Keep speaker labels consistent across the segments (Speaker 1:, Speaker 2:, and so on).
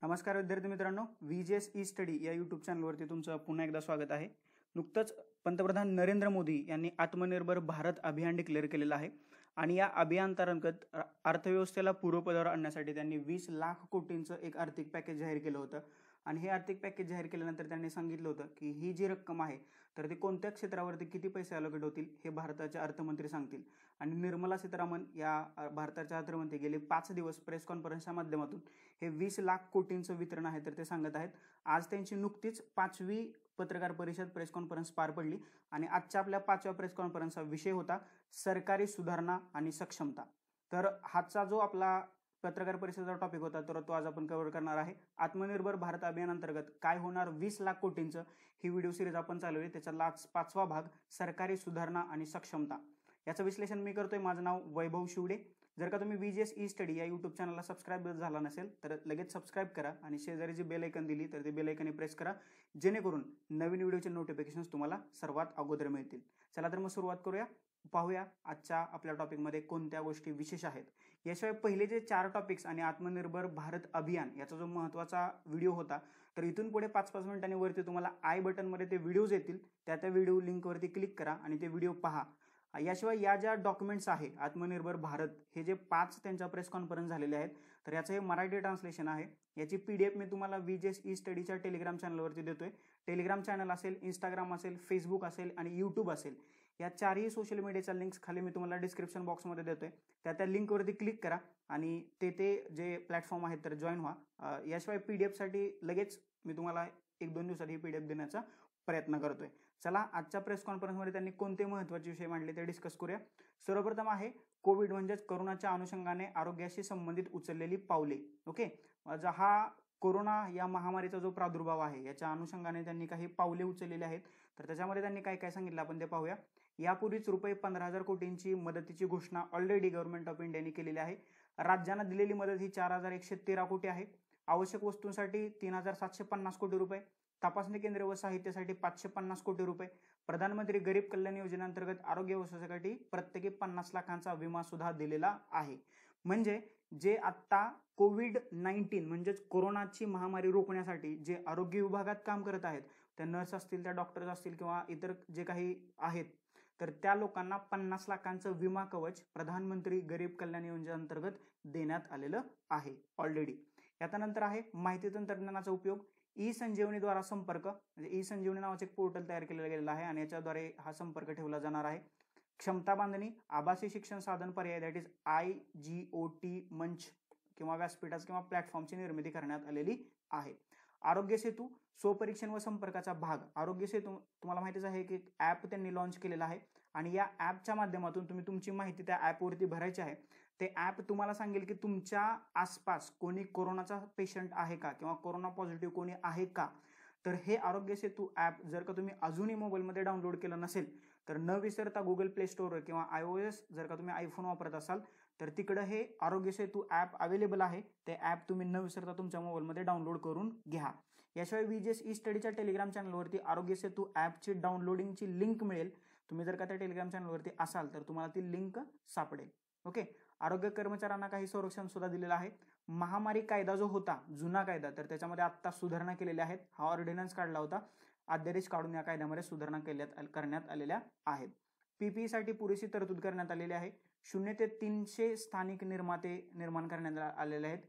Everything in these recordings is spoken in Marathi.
Speaker 1: नमस्कार विद्यार्थी मित्रांनो, VGS ई स्टडी या यूट्यूब चॅनलवरती तुमचं पुन्हा एकदा स्वागत आहे. नुकतंच पंतप्रधान नरेंद्र मोदी यांनी आत्मनिर्भर भारत अभियान डिक्लेअर केलेलं आहे आणि या अभियानांतर्गत अर्थव्यवस्थेला पूर्वपदावर आणण्यासाठी त्यांनी 20 लाख कोटींचं एक आर्थिक पॅकेज जाहीर केलं होतं. आणि हे आर्थिक पॅकेज जाहीर केल्यानंतर त्यांनी सांगितलं होतं की ही जी रक्कम आहे तर ती कोणत्या क्षेत्रावरती किती पैसे अलोकेट होतील हे भारताचे अर्थमंत्री सांगतील. आणि निर्मला सीतारामन या भारताच्या अर्थमंत्री गेले 5 दिवस प्रेस कॉन्फरन्सच्या माध्यमातून हे 20 लाख कोटींचं वितरण आहे तर ते सांगत आहेत. आज त्यांची नुकतीच 5वी पत्रकार परिषद प्रेस कॉन्फरन्स पार पडली आणि आजच्या आपल्या 5व्या प्रेस कॉन्फरन्सचा विषय होता सरकारी सुधारणा आणि सक्षमता. तर हाचा जो आपला पत्रकार परिषदेचा टॉपिक होता तर तो आज आपण कव्हर करणार आहे. आत्मनिर्भर भारत अभियानांतर्गत काय होणार 20 लाख कोटींचं ही व्हिडिओ सिरीज आपण चालवली. त्याचा 5वा भाग सरकारी सुधारणा आणि सक्षमता याचं विश्लेषण मी करतोय. माझं नाव वैभव शिवडे. जर का तुम्ही VGS ई स्टडी या यूट्यूब चॅनलला सबस्क्राईब झाला नसेल तर लगेच सबस्क्राईब करा आणि शेजारी जी बेल आयकन दिली तर ते बेल आयकन प्रेस करा जेणेकरून नवीन व्हिडिओचे नोटिफिकेशन्स तुम्हाला सर्वात अगोदर मिळतील. चला तर मग सुरुवात करूया. पाहूया आजच्या आपल्या टॉपिकमध्ये कोणत्या गोष्टी विशेष आहेत. याशिवाय पहिले जे 4 टॉपिक्स आणि आत्मनिर्भर भारत अभियान याचा जो महत्त्वाचा व्हिडिओ होता तर इथून पुढे 5-5 मिनिटांनी वरती तुम्हाला आय बटनमध्ये ते व्हिडिओज येतील. त्या व्हिडिओ लिंकवरती क्लिक करा आणि ते व्हिडिओ पहा. याशिवाय या ज्या डॉक्युमेंट्स आहे आत्मनिर्भर भारत हे जे 5 त्यांच्या प्रेस कॉन्फरन्स झालेले आहेत तर याचं हे मराठी ट्रान्सलेशन आहे. याची PDF मी तुम्हाला VGS ई स्टडीच्या टेलिग्राम चॅनलवरती देतोय. टेलिग्राम चॅनल असेल, इंस्टाग्राम असेल, फेसबुक असेल आणि यूट्यूब असेल या 4ही सोशल मीडियाच्या लिंक्स खाली मी तुम्हाला डिस्क्रिप्शन बॉक्समध्ये देतोय. त्या लिंकवरती क्लिक करा आणि ते जे प्लॅटफॉर्म आहेत तर जॉईन व्हा. याशिवाय PDF साठी लगेच मी तुम्हाला 1-2 दिवसात ही PDF देण्याचा प्रयत्न करतोय. चला आजच्या प्रेस कॉन्फरन्समध्ये त्यांनी कोणते महत्त्वाचे विषय मांडले ते डिस्कस करूया. सर्वप्रथम आहे कोविड म्हणजेच कोरोनाच्या अनुषंगाने आरोग्याशी संबंधित उचललेली पावले. ओके, हा कोरोना या महामारीचा जो प्रादुर्भाव आहे याच्या अनुषंगाने त्यांनी काही पावले उचललेली आहेत. तर त्याच्यामध्ये त्यांनी काय काय सांगितलं आपण ते पाहूया. यापूर्वीच रुपये 15,000 कोटींची मदतीची घोषणा ऑलरेडी गव्हर्नमेंट ऑफ इंडियाने केलेली आहे. राज्यांना दिलेली मदत ही 4,113 कोटी आहे. आवश्यक वस्तूंसाठी 3,750 कोटी रुपये, तपासणी केंद्र व साहित्यासाठी 550 कोटी रुपये, प्रधानमंत्री गरीब कल्याण योजनेअंतर्गत आरोग्य व्यवस्थेसाठी प्रत्येकी 50 लाखांचा विमा सुद्धा दिलेला आहे. म्हणजे जे आता कोविड-19 म्हणजेच कोरोनाची महामारी रोखण्यासाठी जे आरोग्य विभागात काम करत आहेत त्या नर्स असतील, त्या डॉक्टर्स असतील किंवा इतर जे काही आहेत तर त्या लोकांना 50 लाखांचं विमा कवच प्रधानमंत्री गरीब कल्याण योजनेअंतर्गत देण्यात आलेलं आहे ऑलरेडी. याच्यानंतर आहे माहिती तंत्रज्ञानाचा उपयोग. ई संजीवनीद्वारा संपर्क म्हणजे ई संजीवनी नावाचे एक पोर्टल तयार केलेलं गेलेलं आहे आणि याच्याद्वारे हा संपर्क ठेवला जाणार आहे. क्षमता बांधणी, आभासी शिक्षण साधन पर्याय दॅट इज IGOT मंच किंवा व्यासपीठास किंवा प्लॅटफॉर्मची निर्मिती करण्यात आलेली आहे. आरोग्य सेतू स्वपरीक्षण व संपर्काचा भाग. आरोग्य सेतू तुम्हाला माहितीच आहे की ॲप त्यांनी लॉन्च केलेला आहे आणि या ॲपच्या माध्यमातून तुम्ही तुमची माहिती त्या ॲपवरती भरायची आहे. ते ॲप तुम्हाला सांगेल की तुमच्या आसपास कोणी कोरोनाचा पेशंट आहे का किंवा कोरोना पॉझिटिव्ह कोणी आहे का. तर हे आरोग्य सेतू ॲप जर का तुम्ही अजूनही मोबाईलमध्ये डाउनलोड केलं नसेल तर न विसरता गुगल प्ले स्टोअर किंवा iOS जर का तुम्ही आयफोन वापरत असाल तर तिकडं हे आरोग्य सेतू ॲप अवेलेबल आहे. ते ॲप तुम्ही न विसरता तुमच्या मोबाईलमध्ये डाउनलोड करून घ्या. याशिवाय VGS ई स्टडीच्या टेलिग्राम चॅनलवरती आरोग्य सेतू ॲपची डाउनलोडिंगची लिंक मिळेल. तुम्ही जर का त्या टेलिग्राम चॅनलवरती असाल तर तुम्हाला ती लिंक सापडेल. ओके, आरोग्य कर्मचाऱ्यांना काही संरक्षण सुद्धा दिलेलं आहे. महामारी कायदा जो होता जुना कायदा तर त्याच्यामध्ये आता सुधारणा केलेल्या आहेत. हा ऑर्डिनन्स काढला होता, अध्यादेश काढून या कायद्यामध्ये सुधारणा करण्यात आलेल्या आहेत. PPE साठी पुरेशी तरतूद करण्यात आलेली आहे. 0 ते 300 स्थानिक निर्माते निर्माण करण्यात आलेले आहेत.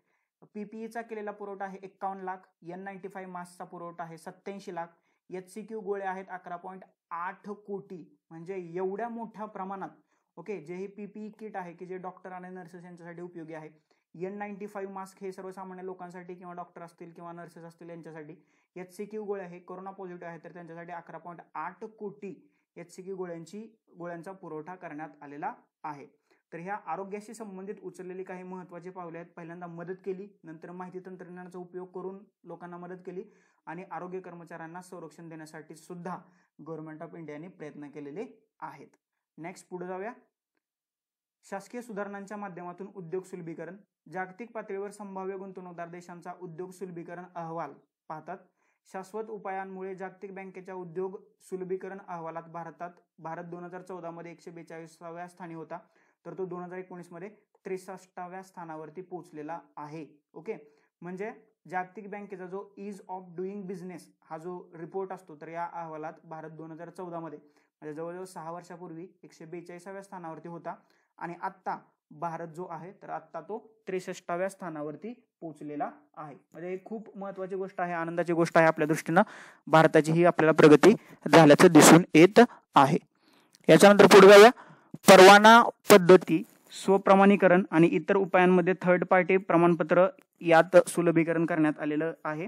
Speaker 1: PPEचा केलेला पुरवठा आहे 51 लाख. N95 मास्कचा पुरवठा आहे 87 लाख. HCQ गोळे आहेत 11.8 कोटी. म्हणजे एवढ्या मोठ्या प्रमाणात ओके जे ही PPE किट आहे की जे डॉक्टर आणि नर्सेस यांच्यासाठी उपयोगी आहे. N95 मास्क हे सर्वसामान्य लोकांसाठी किंवा डॉक्टर असतील किंवा नर्सेस असतील यांच्यासाठी. HCQ गोळे आहे कोरोना पॉझिटिव्ह आहे तर त्यांच्यासाठी 11.8 कोटी HCQ गोळ्यांचा पुरवठा करण्यात आलेला आहे. तर ह्या आरोग्याशी संबंधित उचललेली काही महत्त्वाची पावले आहेत. पहिल्यांदा मदत केली, नंतर माहिती तंत्रज्ञानाचा उपयोग करून लोकांना मदत केली आणि आरोग्य कर्मचाऱ्यांना संरक्षण देण्यासाठी सुद्धा गव्हर्नमेंट ऑफ इंडियाने प्रयत्न केलेले आहेत. नेक्स्ट पुढे जाऊया. शासकीय सुधारणांच्या माध्यमातून उद्योग सुलभीकरण. जागतिक पातळीवर संभाव्य गुंतवणूकदार देशांचा उद्योग सुलभीकरण अहवाल पाहतात. शाश्वत उपायांमुळे जागतिक बँकेच्या उद्योग सुलभीकरण अहवालात भारत 2014 मध्ये 142व्या स्थानी होता तर तो 2019 मध्ये 63व्या स्थानावरती पोहोचलेला आहे. ओके, म्हणजे जागतिक बँकेचा जो ईज ऑफ डुईंग बिझनेस हा जो रिपोर्ट असतो, तर या अहवालात भारत 2014 मध्ये म्हणजे जवळजवळ 6 वर्षापूर्वी 142व्या स्थानावरती होता आणि आत्ता भारत जो आहे तर आत्ता तो 63व्या स्थानावरती पोहोचलेला आहे. म्हणजे खूप महत्वाची गोष्ट आहे, आनंदाची गोष्ट आहे आपल्या दृष्टीनं. भारताची ही आपल्याला प्रगती झाल्याचं दिसून येत आहे. याच्यानंतर पुढे जाऊया. परवाना पद्धती, स्वप्रमाणीकरण आणि इतर उपायांमध्ये थर्ड पार्टी प्रमाणपत्र यात सुलभीकरण करण्यात आलेलं आहे.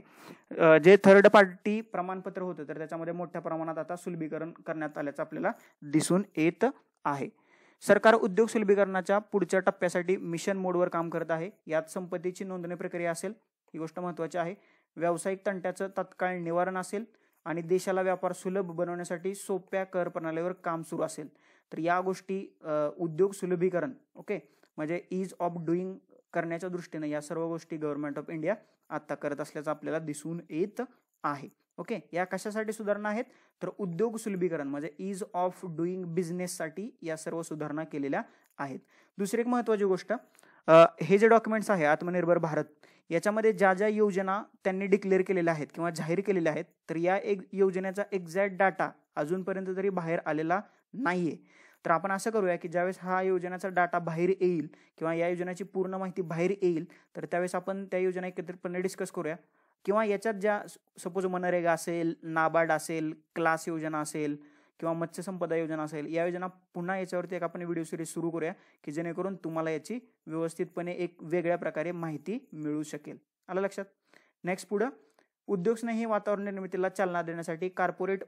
Speaker 1: जे थर्ड पार्टी प्रमाणपत्र होतं तर त्याच्यामध्ये मोठ्या प्रमाणात आता सुलभीकरण करण्यात आल्याचं आपल्याला दिसून येत आहे. सरकार उद्योग सुलभीकरणाच्या पुढच्या टप्प्यासाठी मिशन मोडवर काम करत आहे. यात संपत्तीची नोंदणी प्रक्रिया असेल, ही गोष्ट महत्त्वाची आहे. व्यावसायिक तंट्याचं तत्काळ निवारण असेल आणि देशाला व्यापार सुलभ बनवण्यासाठी सोप्या कर प्रणालीवर काम सुरू असेल. तर या गोष्टी उद्योग सुलभीकरण ओके म्हणजे ईज ऑफ डुईंग करण्याच्या दृष्टीने या सर्व गोष्टी गव्हर्नमेंट ऑफ इंडिया आता करत असल्याचं आपल्याला दिसून येत आहे. ओके, या कशासाठी सुधारणा आहेत तर उद्योग सुलभीकरण म्हणजे ईज ऑफ डुईंग बिझनेससाठी या सर्व सुधारणा केलेल्या आहेत. दुसरी एक महत्त्वाची गोष्ट, हे जे डॉक्युमेंट्स आहे आत्मनिर्भर भारत याच्यामध्ये ज्या ज्या योजना त्यांनी डिक्लेअर केलेल्या आहेत किंवा जाहीर केलेल्या आहेत तर या एक योजनेचा एक्झॅक्ट डाटा अजूनपर्यंत तरी बाहेर आलेला नाहीये. तर आपण असं करूया की ज्यावेळेस हा योजनेचा डाटा बाहेर येईल किंवा या योजनेची पूर्ण माहिती बाहेर येईल तर त्यावेळेस आपण त्या योजना एकत्रितपणे डिस्कस करूया. किंवा याच्यात ज्या सपोज मनरेगा असेल, नाबार्ड असेल, क्लास योजना असेल किंवा मत्स्य संपदा योजना असेल, या योजना पुन्हा याच्यावरती एक आपण व्हिडिओ सिरीज सुरू करूया की जेणेकरून तुम्हाला याची व्यवस्थितपणे एक वेगळ्या प्रकारे माहिती मिळू शकेल. आलं लक्षात? नेक्स्ट पुढं, उद्योगस्नेही वातावरण निर्मितीला चालना देण्यासाठी कॉर्पोरेट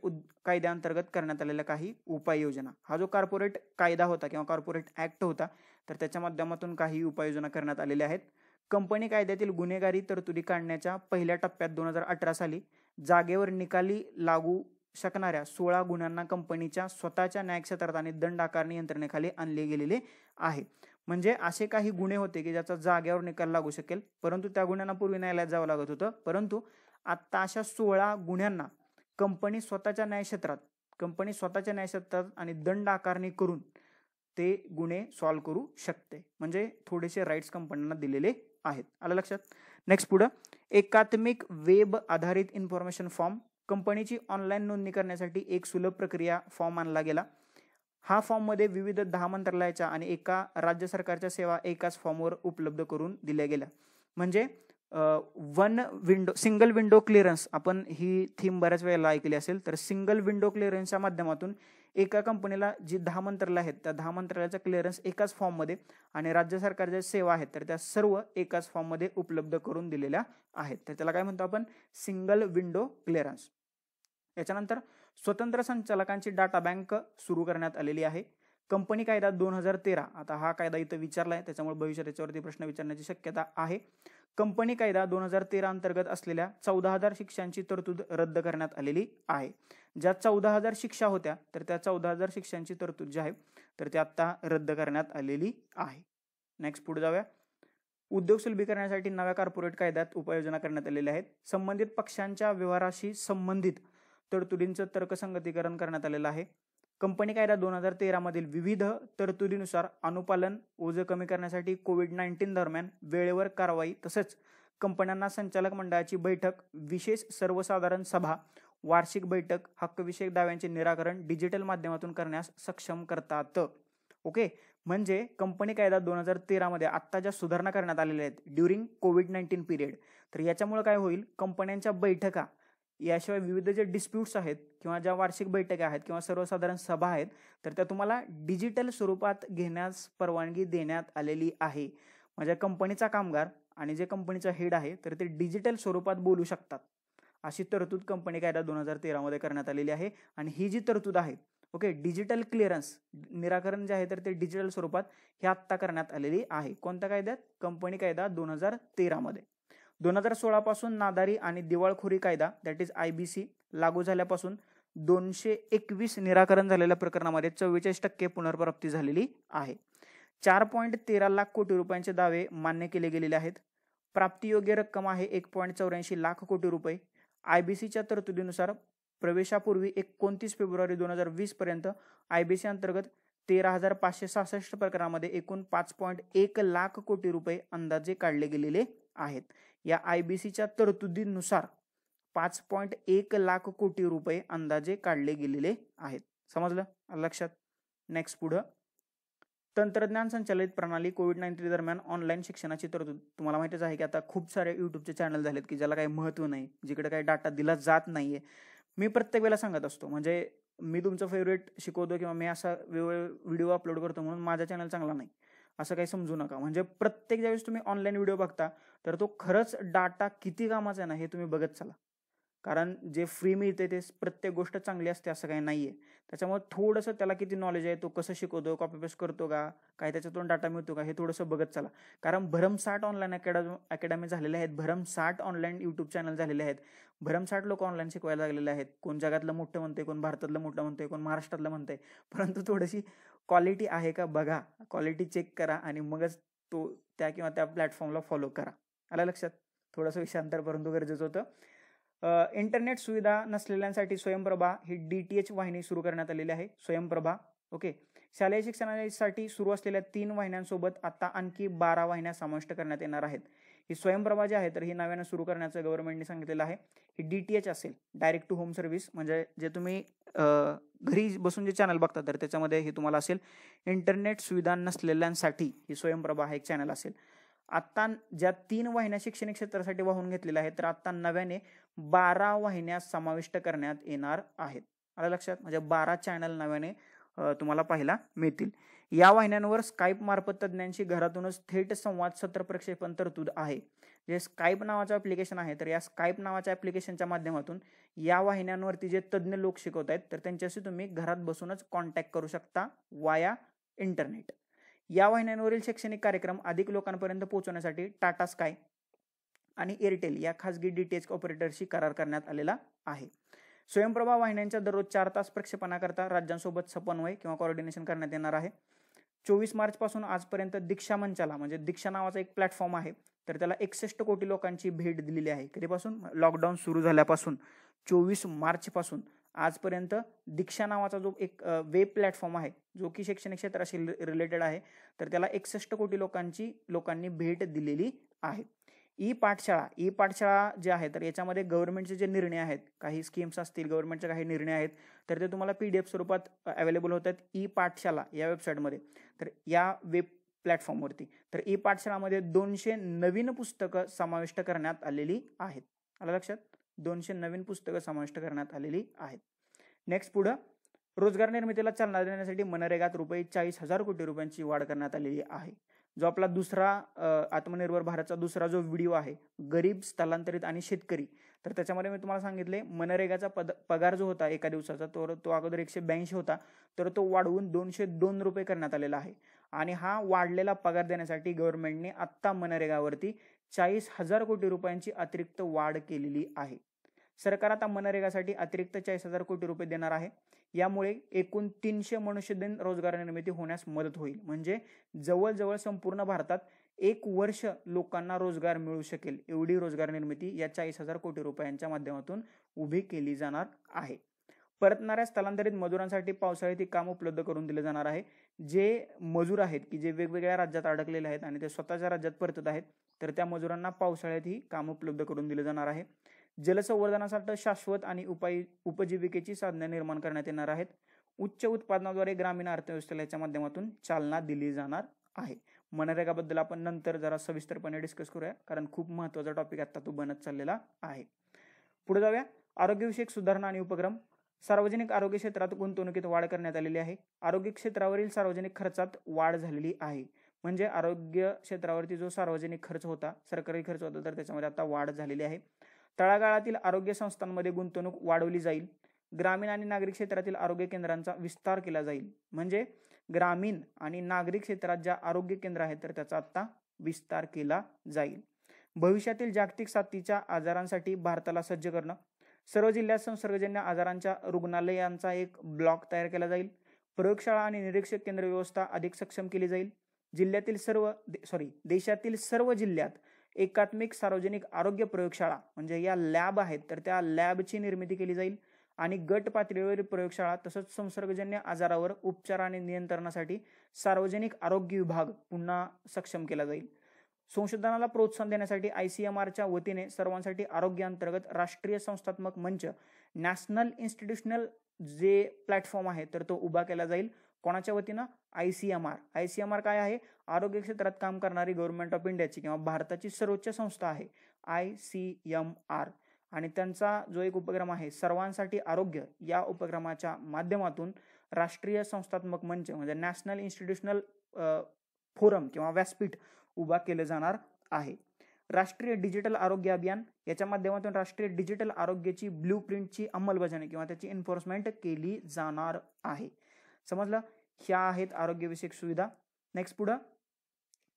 Speaker 1: कायद्याअंतर्गत करण्यात आलेल्या काही उपाययोजना. हा जो कॉर्पोरेट कायदा होता किंवा कॉर्पोरेट ऍक्ट होता तर त्याच्या माध्यमातून काही उपाययोजना करण्यात आलेल्या आहेत. कंपनी कायद्यातील गुन्हेगारी तरतुदी काढण्याच्या पहिल्या टप्प्यात 2018 साली जागेवर निकाली लागू शकणाऱ्या 16 गुन्ह्यांना कंपनीच्या स्वतःच्या न्यायक्षेत्रात आणि दंड आकारणी यंत्रणेखाली आणले गेलेले आहे. म्हणजे असे काही गुन्हे होते की ज्याचा जागेवर निकाल लागू शकेल, परंतु त्या गुन्ह्यांना पूर्वी न्यायालयात जावं लागत होतं. परंतु आता अशा 16 गुन्ह्यांना कंपनी स्वतःच्या न्यायक्षेत्रात आणि दंड आकारणी करून ते गुन्हे सॉल्व्ह करू शकते. म्हणजे थोडेसे राईट्स कंपन्यांना दिलेले आहेत. आलं लक्षात? नेक्स्ट पुढं, एकात्मिक वेब आधारित इन्फॉर्मेशन फॉर्म. कंपनीची ऑनलाईन नोंदणी करण्यासाठी एक सुलभ प्रक्रिया फॉर्म आणला गेला. हा फॉर्ममध्ये विविध 10 मंत्रालयाच्या आणि एका राज्य सरकारच्या सेवा एकाच फॉर्मवर उपलब्ध करून दिल्या गेल्या. म्हणजे सिंगल विंडो क्लिअरन्स, आपण ही थीम बऱ्याच वेळेला ऐकली असेल. तर सिंगल विंडो क्लिअरन्सच्या माध्यमातून एका कंपनीला जी 10 मंत्रालय आहेत त्या 10 मंत्रालयाचा क्लिअरन्स एकाच फॉर्ममध्ये आणि राज्य सरकारच्या सेवा आहेत तर त्या सर्व एकाच फॉर्ममध्ये उपलब्ध करून दिलेल्या आहेत. तर त्याला काय म्हणतो आपण? Single window clearance. याच्यानंतर स्वतंत्र संचालकांची डाटा बँक सुरू करण्यात आलेली आहे. कंपनी कायदा 2013, आता हा कायदा इथं विचारलाय त्याच्यामुळे भविष्यात याच्यावरती प्रश्न विचारण्याची शक्यता आहे. कंपनी कायदा 2013 अंतर्गत असलेल्या 14,000 शिक्षांची तरतूद रद्द करण्यात आलेली आहे. ज्या 14,000 शिक्षा होत्या तर त्या 14,000 शिक्षांची तरतूद जी आहे तर ती आता रद्द करण्यात आलेली आहे. नेक्स्ट पुढे जाऊया. उद्योग सुलभीकरणासाठी नव्या कॉर्पोरेट कायद्यात उपाययोजना करण्यात आलेल्या आहेत. संबंधित पक्षांच्या व्यवहाराशी संबंधित तरतुदींचं तर्कसंगतीकरण करण्यात आलेलं आहे. कंपनी कायदा 2013 मधील विविध तरतुदीनुसार अनुपालन ओझे कमी करण्यासाठी कोविड-19 दरम्यान वेळेवर कारवाई तसंच कंपन्यांना संचालक मंडळाची बैठक, विशेष सर्वसाधारण सभा, वार्षिक बैठक, हक्कविषयक दाव्यांचे निराकरण डिजिटल माध्यमातून करण्यास सक्षम करतात. ओके, म्हणजे कंपनी कायदा 2013 मध्ये आत्ता ज्या सुधारणा करण्यात आलेल्या आहेत ड्युरिंग कोविड-19 पिरियड, तर याच्यामुळे काय होईल, कंपन्यांच्या बैठका याशिवाय विविध जे डिस्प्यूट्स आहेत किंवा ज्या वार्षिक बैठका आहेत किंवा सर्वसाधारण सभा आहेत तर त्या तुम्हाला डिजिटल स्वरूपात घेण्यास परवानगी देण्यात आलेली आहे. म्हणजे कंपनीचा कामगार आणि जे कंपनीचा हेड आहे तर ते डिजिटल स्वरूपात बोलू शकतात. अशी तरतूद कंपनी कायदा 2013 मध्ये करण्यात आलेली आहे. आणि ही जी तरतूद आहे ओके, डिजिटल क्लिअरन्स निराकरण जे आहे तर ते डिजिटल स्वरूपात हे आत्ता करण्यात आलेली आहे. कोणत्या कायद्यात? कंपनी कायदा 2013 मध्ये. 2016 पासून नादारी आणि दिवाळखोरी कायदा दॅट इज IBC लागू झाल्यापासून 221 निराकरण झालेल्या प्रकरणामध्ये 44% पुनर्प्राप्ती झालेली आहे. 4.13 लाख कोटी रुपयांचे दावे मान्य केले गेलेले आहेत. प्राप्तियोग्य रक्कम आहे 1.84 लाख कोटी रुपये. IBCच्या तरतुदीनुसार प्रवेशापूर्वी 29 फेब्रुवारी 2020 पर्यंत IBC अंतर्गत 13,566 प्रकरणामध्ये एकूण 5.1 लाख कोटी रुपये अंदाजे काढले गेलेले आहेत. या IBCच्या तरतुदीनुसार 5.1 लाख कोटी रुपये अंदाजे काढले गेलेले आहेत. समजलं? लक्षात? नेक्स्ट पुढं, तंत्रज्ञान संचालित प्रणाली कोविड-19 दरम्यान ऑनलाईन शिक्षणाची तरतूद. तुम्हाला माहितीच आहे की आता खूप सारे युट्यूबचे चॅनल झालेत की ज्याला काही महत्त्व नाही, जिकडे काही डाटा दिला जात नाहीये. मी प्रत्येक वेळेला सांगत असतो, म्हणजे मी तुमचं फेवरेट शिकवतो किंवा मी असा व्हिडिओ अपलोड करतो म्हणून माझा चॅनल चांगला नाही असं काही समजू नका. म्हणजे प्रत्येक ज्यावेळेस तुम्ही ऑनलाईन व्हिडिओ बघता तर तो खरंच डाटा किती कामाचा आहे ना हे तुम्ही बघत चला. कारण जे फ्री मिळते ते प्रत्येक गोष्ट चांगली असते असं काही नाहीये. त्याच्यामुळे थोडंसं त्याला किती नॉलेज आहे, तो कसं शिकवतो, कॉपी पेस्ट करतो का, काय त्याच्यातून डाटा मिळतो का, हे थोडंसं बघत चला. कारण भरमसाठ ऑनलाईन अकॅडमी झालेले आहेत, भरमसाठ ऑनलाईन यूट्यूब चॅनल झालेले आहेत, भरमसाठ लोक ऑनलाईन शिकवायला लागलेले आहेत. कोण जगातलं मोठं म्हणते, कोण भारतातलं मोठं म्हणते, कोण महाराष्ट्रातलं म्हणते. परंतु थोडीशी क्वालिटी आहे का बघा, क्वालिटी चेक करा आणि मगच तो त्या किंवा त्या प्लॅटफॉर्मला फॉलो करा. आलं लक्षात? थोडंसं विषयांतर परंतु गरजेचं होतं. इंटरनेट सुविधा नसलेल्यांसाठी स्वयंप्रभा ही DTH वाहिनी सुरू करण्यात आलेली आहे. स्वयंप्रभा. ओके. शालेय शिक्षणासाठी सुरू असलेल्या 3 वाहिन्यांसोबत आता आणखी 12 वाहिन्या समाविष्ट करण्यात येणार आहेत. ही स्वयंप्रभा जी आहे तर ही नव्यानं सुरू करण्याचं गव्हर्नमेंटने सांगितलेलं आहे. ही DTH असेल, डायरेक्ट टू होम सर्व्हिस, म्हणजे जे तुम्ही घरी बसून जे चॅनल बघता तर त्याच्यामध्ये हे तुम्हाला असेल. इंटरनेट सुविधा नसलेल्यांसाठी ही स्वयंप्रभा हा एक चॅनल असेल. आता ज्या 3 वाहिन्या शैक्षणिक क्षेत्रासाठी वाहून घेतलेल्या आहेत तर आता नव्याने 12 वाहिन्या समाविष्ट करण्यात येणार आहेत. आलं लक्षात? म्हणजे 12 चॅनल नव्याने तुम्हाला पाहायला मिळतील. या वाहिन्यांवर स्काईप मार्फत तज्ज्ञांशी घरातूनच थेट संवाद सत्र प्रक्षेपण तरतूद आहे. जे स्काईप नावाचं ॲप्लिकेशन आहे तर या स्काईप नावाच्या ॲप्लिकेशनच्या माध्यमातून या वाहिन्यांवरती जे तज्ज्ञ लोक शिकवत आहेत तर त्यांच्याशी तुम्ही घरात बसूनच कॉन्टॅक्ट करू शकता वाया इंटरनेट. या वाहिन्यांवरील शैक्षणिक कार्यक्रम अधिक लोकांपर्यंत पोहोचवण्यासाठी टाटा स्काय आणि एअरटेल या खासगी DTH ऑपरेटरशी करार करण्यात आलेला आहे. स्वयंप्रभा वाहिन्यांच्या दररोज 4 तास प्रक्षेपणाकरता राज्यांसोबत समन्वय किंवा कोऑर्डिनेशन करण्यात येणार आहे. 24 मार्च पासून आजपर्यंत दीक्षा मंचाला, म्हणजे दीक्षा नावाचा एक प्लॅटफॉर्म आहे तर त्याला 61 कोटी लोकांची भेट दिलेली आहे. कधीपासून? लॉकडाऊन सुरू झाल्यापासून 24 मार्च पासून आजपर्यंत दीक्षा नावाचा जो एक वेब प्लॅटफॉर्म आहे जो की शैक्षणिक क्षेत्राशी रिलेटेड आहे तर त्याला 61 कोटी लोकांनी भेट दिलेली आहे. ई पाठशाळा जे आहे तर याच्यामध्ये गव्हर्नमेंटचे जे निर्णय आहेत, काही स्कीम्स असतील, गव्हर्नमेंटचे काही निर्णय आहेत तर ते तुम्हाला PDF स्वरूपात अवेलेबल होतात ई पाठशाळा या वेबसाईटमध्ये. तर या वेब प्लॅटफॉर्मवरती तर ई पाठशाळामध्ये 200 नवीन पुस्तकं समाविष्ट करण्यात आलेली आहेत. आलं लक्षात? 200 नवीन पुस्तकं समाविष्ट करण्यात आलेली आहेत. नेक्स्ट पुढं, रोजगार निर्मितीला चालना देण्यासाठी मनरेगात रुपये 40,000 कोटी रुपयांची वाढ करण्यात आलेली आहे. जो आपला दुसरा आत्मनिर्भर भारतचा दुसरा जो व्हिडिओ आहे, गरीब, स्थलांतरित आणि शेतकरी, तर त्याच्यामध्ये मी तुम्हाला सांगितले मनरेगाचा पगार जो होता एका दिवसाचा तो अगोदर 182 होता तर तो वाढवून 202 रुपये करण्यात आलेला आहे. आणि हा वाढलेला पगार देण्यासाठी गव्हर्नमेंटने आत्ता मनरेगावरती 40,000 कोटी रुपयांची अतिरिक्त वाढ केलेली आहे. सरकार आता मनरेगासाठी अतिरिक्त 40,000 कोटी रुपये देणार आहे. यामुळे एकूण 300 मनुष्यदिन रोजगार निर्मिती होण्यास मदत होईल. म्हणजे जवळजवळ संपूर्ण भारतात 1 वर्ष लोकांना रोजगार मिळू शकेल एवढी रोजगार निर्मिती या 40,000 कोटी रुपयांच्या माध्यमातून उभी केली जाणार आहे. परतणाऱ्या स्थलांतरित मजुरांसाठी पावसाळ्यात काम उपलब्ध करून दिले जाणार आहे. जे मजूर आहेत की जे वेगवेगळ्या राज्यात अडकलेले आहेत आणि ते स्वतःच्या राज्यात परतत आहेत तर त्या मजुरांना पावसाळ्यात ही काम उपलब्ध करून दिले जाणार आहे. जलसंवर्धनासाठी शाश्वत आणि उपजीविकेची साधने निर्माण करण्यात येणार आहेत. उच्च उत्पादनाद्वारे ग्रामीण अर्थव्यवस्थेला याच्या माध्यमातून चालना दिली जाणार आहे. मनरेगाबद्दल आपण नंतर जरा सविस्तरपणे डिस्कस करूया कारण खूप महत्त्वाचा टॉपिक आता तो बनत चाललेला आहे. पुढे जाऊया. आरोग्यविषयक सुधारणा आणि उपक्रम. सार्वजनिक आरोग्य क्षेत्रात गुंतवणुकीत वाढ करण्यात आलेली आहे. आरोग्य क्षेत्रावरील सार्वजनिक खर्चात वाढ झालेली आहे. म्हणजे आरोग्य क्षेत्रावरती जो सार्वजनिक खर्च होता, सरकारी खर्च होता तर त्याच्यामध्ये आता वाढ झालेली आहे. तळागाळातील आरोग्य संस्थांमध्ये गुंतवणूक वाढवली जाईल. ग्रामीण आणि नागरिक क्षेत्रातील आरोग्य केंद्रांचा विस्तार केला जाईल. म्हणजे ग्रामीण आणि नागरिक क्षेत्रात ज्या आरोग्य केंद्र आहेत तर त्याचा आता विस्तार केला जाईल. भविष्यातील जागतिक साथीच्या आजारांसाठी भारताला सज्ज करणं. सर्व जिल्ह्यात संसर्गजन्य आजारांच्या रुग्णालयांचा एक ब्लॉक तयार केला जाईल. प्रयोगशाळा आणि निरीक्षक केंद्र व्यवस्था अधिक सक्षम केली जाईल. देशातील सर्व जिल्ह्यात एकात्मिक सार्वजनिक आरोग्य प्रयोगशाळा म्हणजे या लॅब आहेत तर त्या लॅबची निर्मिती केली जाईल. आणि गट पातळीवरील प्रयोगशाळा तसंच संसर्गजन्य आजारावर उपचार आणि नियंत्रणासाठी सार्वजनिक आरोग्य विभाग पुन्हा सक्षम केला जाईल. संशोधनाला प्रोत्साहन देण्यासाठी ICMRच्या वतीने सर्वांसाठी आरोग्य अंतर्गत राष्ट्रीय संस्थात्मक मंच नॅशनल इन्स्टिट्यूशनल जे प्लॅटफॉर्म आहे तर तो उभा केला जाईल. कोणाच्या वतीनं? ICMR काय आहे? आरोग्य क्षेत्रात काम करणारी गव्हर्नमेंट ऑफ इंडियाची किंवा भारताची सर्वोच्च संस्था आहे ICMR. आणि त्यांचा जो एक उपक्रम आहे सर्वांसाठी आरोग्य या उपक्रमाच्या माध्यमातून राष्ट्रीय संस्थात्मक मंच म्हणजे नॅशनल इन्स्टिट्यूशनल फोरम किंवा व्यासपीठ उभा केले जाणार आहे. राष्ट्रीय डिजिटल आरोग्य अभियान याच्या माध्यमातून राष्ट्रीय डिजिटल आरोग्याची ब्लूप्रिंटची अंमलबजावणी किंवा त्याची एन्फोर्समेंट केली जाणार आहे. समजलं? ह्या आहेत आरोग्यविषयक सुविधा. नेक्स्ट पुढं,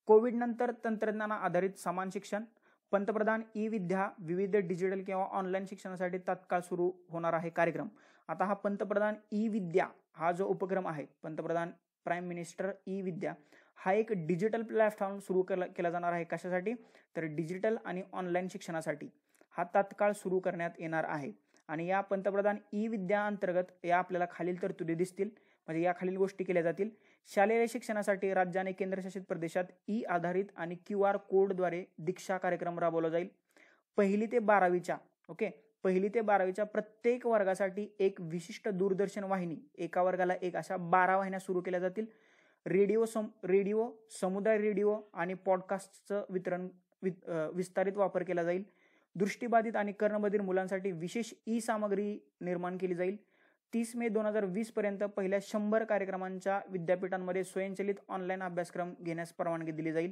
Speaker 1: कोविड नंतर तंत्रज्ञान आधारित समान शिक्षण. पंतप्रधान ई-विद्या विविध डिजिटल किंवा ऑनलाईन शिक्षणासाठी तात्काळ सुरू होणार आहे कार्यक्रम. आता हा पंतप्रधान ई-विद्या हा जो उपक्रम आहे, पंतप्रधान प्राईम मिनिस्टर ई-विद्या, हा एक डिजिटल प्लॅटफॉर्म सुरू केला जाणार आहे. कशासाठी? तर डिजिटल आणि ऑनलाईन शिक्षणासाठी हा तात्काळ सुरू करण्यात येणार आहे. आणि या पंतप्रधान ई-विद्या अंतर्गत या आपल्याला खालील तरतुदी दिसतील, म्हणजे या खालील गोष्टी केल्या जातील. शालेय शिक्षणासाठी राज्य आणि केंद्रशासित प्रदेशात ई आधारित आणि QR कोडद्वारे दीक्षा कार्यक्रम राबवला जाईल. पहिली ते 12वीच्या प्रत्येक वर्गासाठी एक विशिष्ट दूरदर्शन वाहिनी, एका वर्गाला एक, अशा 12 वाहिन्या सुरू केल्या जातील. रेडिओ, समुदाय रेडिओ आणि पॉडकास्टचं विस्तारित वापर केला जाईल. दृष्टिबाधित आणि कर्णबधिर मुलांसाठी विशेष ई सामग्री निर्माण केली जाईल. 30 मे 2020 पर्यंत पहिल्या 100 कार्यक्रमांच्या विद्यापीठांमध्ये स्वयंचलित ऑनलाईन अभ्यासक्रम घेण्यास परवानगी दिली जाईल.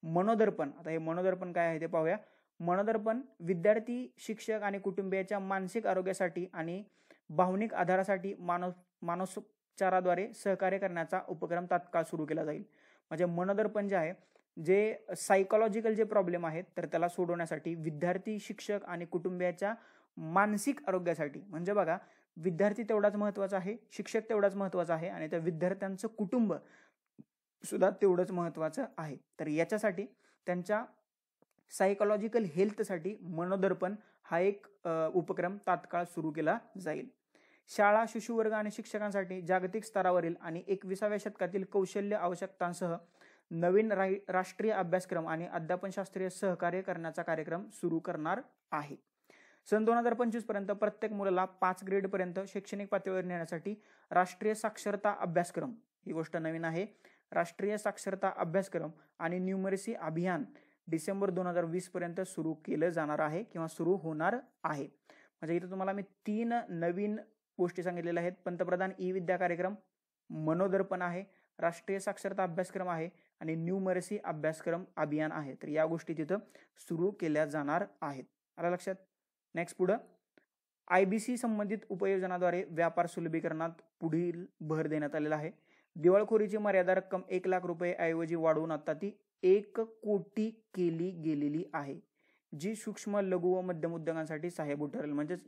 Speaker 1: मनोदर्पण, आता हे मनोदर्पण काय आहे ते पाहूया. मनोदर्पण विद्यार्थी, शिक्षक आणि कुटुंबियाच्या मानसिक आरोग्यासाठी आणि भावनिक आधारासाठी मानसोपचाराद्वारे सहकार्य करण्याचा उपक्रम तात्काळ सुरू केला जाईल. म्हणजे मनोदर्पण जे आहे, जे सायकोलॉजिकल जे प्रॉब्लेम आहेत तर त्याला सोडवण्यासाठी विद्यार्थी, शिक्षक आणि कुटुंबियाच्या मानसिक आरोग्यासाठी, म्हणजे बघा विद्यार्थी तेवढाच महत्वाचा आहे, शिक्षक तेवढाच महत्वाचा आहे आणि त्या विद्यार्थ्यांचं कुटुंब सुद्धा तेवढंच महत्वाचं आहे. तर याच्यासाठी त्यांच्या सायकोलॉजिकल हेल्थसाठी मनोदर्पण हा एक उपक्रम तात्काळ सुरू केला जाईल. शाळा, शिशुवर्ग आणि शिक्षकांसाठी जागतिक स्तरावरील आणि 21व्या शतकातील कौशल्य आवश्यकतांसह नवीन राष्ट्रीय अभ्यासक्रम आणि अध्यापनशास्त्रीय सहकार्य करण्याचा कार्यक्रम सुरू करणार आहे. सन 2025 पर्यंत प्रत्येक मुलाला 5 ग्रेड पर्यंत शैक्षणिक पातळीवर नेण्यासाठी राष्ट्रीय साक्षरता अभ्यासक्रम, ही गोष्ट नवीन आहे, राष्ट्रीय साक्षरता अभ्यासक्रम आणि न्यूमरसी अभियान डिसेंबर 2020 पर्यंत सुरू केलं जाणार आहे किंवा सुरू होणार आहे. म्हणजे इथं तुम्हाला मी 3 नवीन गोष्टी सांगितलेल्या आहेत. पंतप्रधान ई-विद्या कार्यक्रम, मनोदर्पण आहे, राष्ट्रीय साक्षरता अभ्यासक्रम आहे आणि न्यूमरसी अभ्यासक्रम अभियान आहे. तर या गोष्टी तिथं सुरू केल्या जाणार आहेत. आलं लक्षात? नेक्स्ट पुढं, IBC संबंधित उपयोजनाद्वारे व्यापार सुलभीकरणात पुढील भर देण्यात आलेला आहे. दिवाळखोरीची मर्यादा रक्कम 1 लाख रुपये ऐवजी वाढवून आता ती 1 कोटी केली गेलेली आहे, जी सूक्ष्म, लघु व मध्यम उद्योगांसाठी सहाय्यभूत ठरेल. म्हणजेच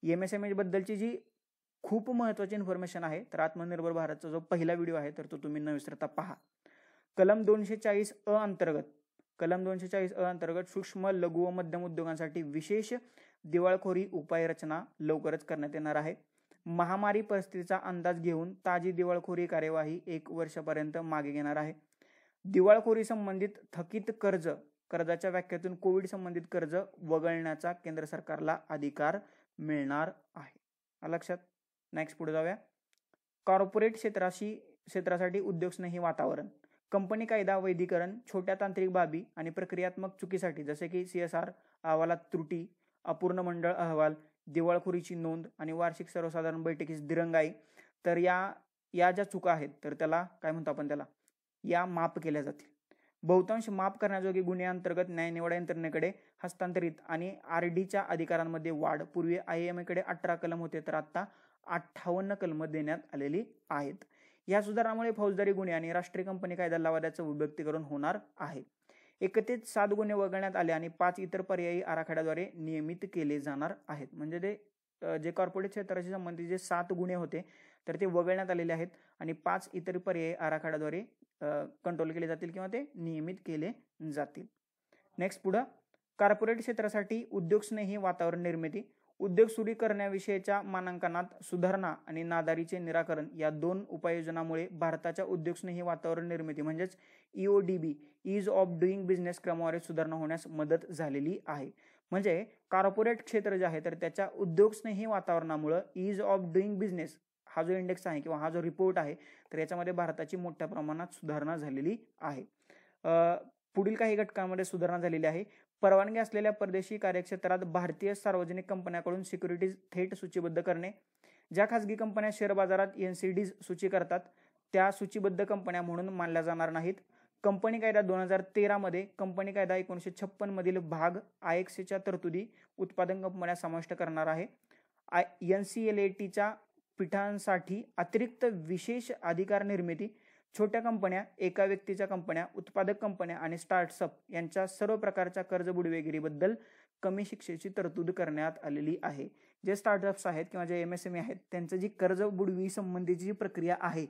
Speaker 1: MSME बद्दलची जी खूप महत्वाची इन्फॉर्मेशन आहे, तर आत्मनिर्भर भारतचा जो पहिला व्हिडिओ आहे तर तो तुम्ही न विसरता पहा. कलम 240 अ अंतर्गत सूक्ष्म, लघु व मध्यम उद्योगांसाठी विशेष दिवाळखोरी उपाय रचना लवकरच करण्यात येणार आहे. महामारी परिस्थितीचा अंदाज घेऊन ताजी दिवाळखोरी कार्यवाही 1 वर्षापर्यंत मागे घेणार आहे. दिवाळखोरी संबंधित थकीत कर्जाच्या व्याख्येतून कोविड संबंधित कर्ज वगळण्याचा केंद्र सरकारला अधिकार मिळणार आहे. लक्षात? नेक्स्ट पुढे जाऊया. कॉर्पोरेट क्षेत्रासाठी उद्योगस्नेही वातावरण. कंपनी कायदा वैधीकरण, छोट्या तांत्रिक बाबी आणि प्रक्रियात्मक चुकीसाठी जसे की CSR अहवालात त्रुटी, अपूर्ण मंडळ अहवाल, दिवाळखोरीची नोंद आणि वार्षिक सर्वसाधारण बैठकीस दिरंगाई, तर या ज्या चुका आहेत तर त्याला काय म्हणतो आपण, त्याला या माफ केल्या जातील. बहुतांश माफ करण्याजोगे गुन्हे अंतर्गत न्यायनिवाडा यंत्रणेकडे हस्तांतरित आणि RDच्या अधिकारांमध्ये वाढ. पूर्वी IAMA कडे 18 कलम होते तर आता 58 कलम देण्यात आलेली आहेत. या सुधारणामुळे फौजदारी गुन्हे आणि राष्ट्रीय कंपनी कायदा लवाद्याचं विभक्तीकरण होणार आहे. एकत्रित 7 गुन्हे वगळण्यात आले आणि 5 इतर पर्यायी आराखड्याद्वारे नियमित केले जाणार आहेत. म्हणजे ते जे कॉर्पोरेट क्षेत्राशी संबंधित जे 7 गुन्हे होते तर ते वगळण्यात आलेले आहेत आणि 5 इतर पर्यायी आराखड्याद्वारे कंट्रोल केले जातील किंवा ते नियमित केले जातील. नेक्स्ट पुढं, कॉर्पोरेट क्षेत्रासाठी उद्योगस्नेही वातावरण निर्मिती. उद्योग सुरू करण्याविषयीच्या मानांकनात सुधारणा आणि नादारीचे निराकरण या दोन उपाययोजनांमुळे भारताच्या उद्योगस्नेही वातावरण निर्मिती म्हणजेच EODB ease of doing business क्रमवारीत सुधारणा होण्यास मदत झालेली आहे. म्हणजे कॉर्पोरेट क्षेत्र जे आहे तर त्याच्या उद्योगस्नेही वातावरणामुळे ईज ऑफ डुईंग बिझनेस हा जो इंडेक्स आहे किंवा हा जो रिपोर्ट आहे तर याच्यामध्ये भारताची मोठ्या प्रमाणात सुधारणा झालेली आहे. पुढील काही घटकांमध्ये सुधारणा झालेली आहे. परवानगी असलेल्या परदेशी कार्यक्षेत्रात भारतीय सार्वजनिक कंपन्यांकडून सिक्युरिटीज थेट सूचीबद्ध करणे. ज्या खासगी कंपन्या शेअर बाजारात NCDs सूची करतात त्या सूचीबद्ध कंपन्या म्हणून मानल्या जाणार नाहीत. कंपनी कायदा 2013 मध्ये कंपनी कायदा 1956 मधील भाग IX च्या तरतुदी उत्पादन कंपन्या समाविष्ट करणार आहे. NCLATच्या पीठांसाठी अतिरिक्त विशेष अधिकार निर्मिती, छोट्या कंपन्या, एका व्यक्तीच्या कंपन्या, उत्पादक कंपन्या आणि स्टार्टअप यांच्या सर्व प्रकारच्या कर्ज बुडवेगिरीबद्दल कमी शिक्षेची तरतूद करण्यात आलेली आहे. जे स्टार्टअप्स आहेत किंवा जे MSME आहेत त्यांचं जी कर्ज बुडवी संबंधीची जी प्रक्रिया आहे